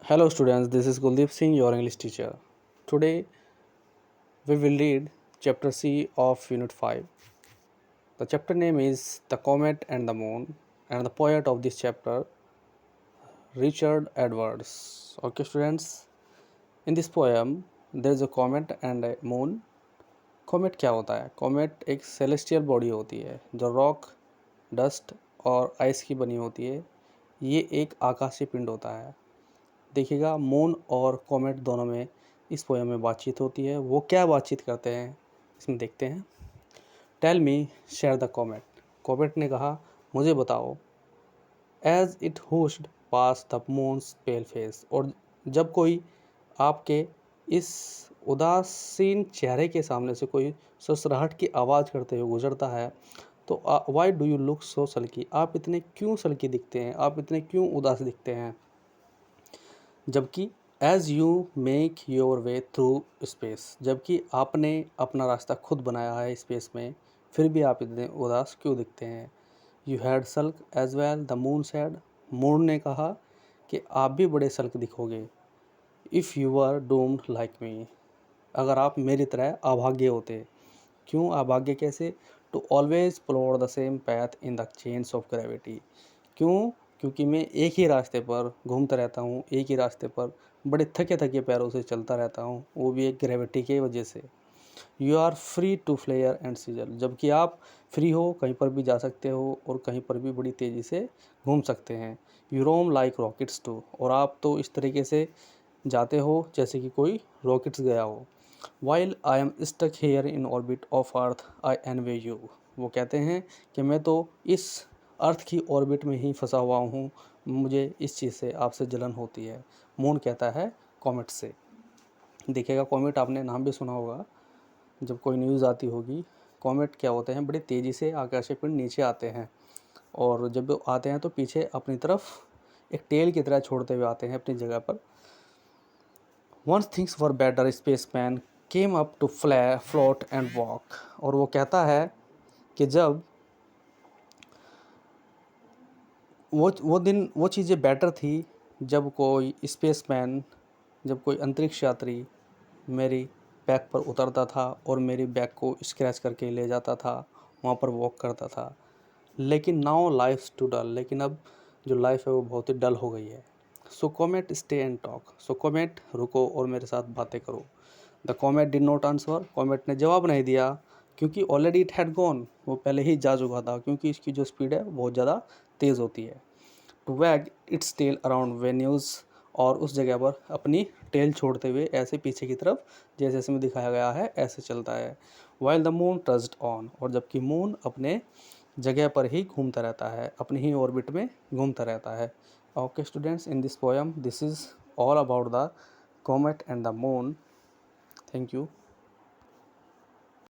Hello students, this is Kuldeep Singh, your English teacher. Today we will read chapter C of Unit 5. The chapter name is The Comet and the Moon, and the poet of this chapter, Richard Edwards. Okay students, in this poem there is a comet and a moon. Comet क्या होता है? Comet एक celestial body होती है जो rock, dust और ice की बनी होती है। ये एक आकाशीय पिंड होता है। देखिएगा, मून और कॉमेट दोनों में इस पोएम में बातचीत होती है। वो क्या बातचीत करते हैं इसमें देखते हैं। Tell me share the comet. Comet ने कहा, मुझे बताओ। As it whooshed past the moon's pale face. और जब कोई आपके इस उदासीन चेहरे के सामने से कोई ससराहट की आवाज़ करते हुए गुजरता है तो why do you look so sulky. आप इतने क्यों सल्की दिखते हैं, आप इतने क्यों उदास दिखते हैं। जबकि as you make your way through space, जबकि आपने अपना रास्ता खुद बनाया है स्पेस में, फिर भी आप इतने उदास क्यों दिखते हैं। You had sulk as well, the moon said. Moon ने कहा कि आप भी बड़े सल्क दिखोगे। If you were doomed like me, अगर आप मेरी तरह अभाग्य होते। क्यों अभाग्य कैसे। To always follow the same path in the chains of gravity. क्यों, क्योंकि मैं एक ही रास्ते पर घूमता रहता हूँ, एक ही रास्ते पर बड़े थके थके पैरों से चलता रहता हूँ, वो भी एक ग्रेविटी की वजह से। You are free to flare and sizzle, जबकि आप फ्री हो, कहीं पर भी जा सकते हो और कहीं पर भी बड़ी तेज़ी से घूम सकते हैं। You roam like rockets too, और आप तो इस तरीके से जाते हो जैसे कि कोई रॉकेट्स गया हो। While I am stuck here in orbit of earth I envy you. वो कहते हैं कि मैं तो इस अर्थ की ऑर्बिट में ही फंसा हुआ हूँ, मुझे इस चीज़ से आपसे जलन होती है। मून कहता है कॉमेट से। देखिएगा, कॉमेट आपने नाम भी सुना होगा, जब कोई न्यूज़ आती होगी। कॉमेट क्या होते हैं, बड़ी तेज़ी से आकाशीय पिंड नीचे आते हैं, और जब वो आते हैं तो पीछे अपनी तरफ एक टेल की तरह छोड़ते हुए आते हैं अपनी जगह पर। Once things were better space man came up to float and walk. और वो कहता है कि जब वो चीज़ें बेटर थी, जब कोई स्पेसमैन, जब कोई अंतरिक्ष यात्री मेरी बैक पर उतरता था और मेरी बैक को स्क्रैच करके ले जाता था, वहाँ पर वॉक करता था। लेकिन नाउ लाइफ टू डल, लेकिन अब जो लाइफ है वो बहुत ही डल हो गई है। So comet stay and talk. So comet रुको और मेरे साथ बातें करो। The comet did not answer. Comet ने जवाब नहीं दिया, क्योंकि ऑलरेडी इट हैड गॉन, वो पहले ही जा चुका था, क्योंकि इसकी जो स्पीड है बहुत ज़्यादा तेज़ होती है। टू वैग इट्स टेल अराउंड वेन्यूज़, और उस जगह पर अपनी टेल छोड़ते हुए ऐसे पीछे की तरफ जैसे इसमें दिखाया गया है ऐसे चलता है। While the moon touched on, और जबकि मून अपने जगह पर ही घूमता रहता है, अपनी ही ऑर्बिट में घूमता रहता है। Okay students, in this poem this is all about the comet and the moon. Thank you.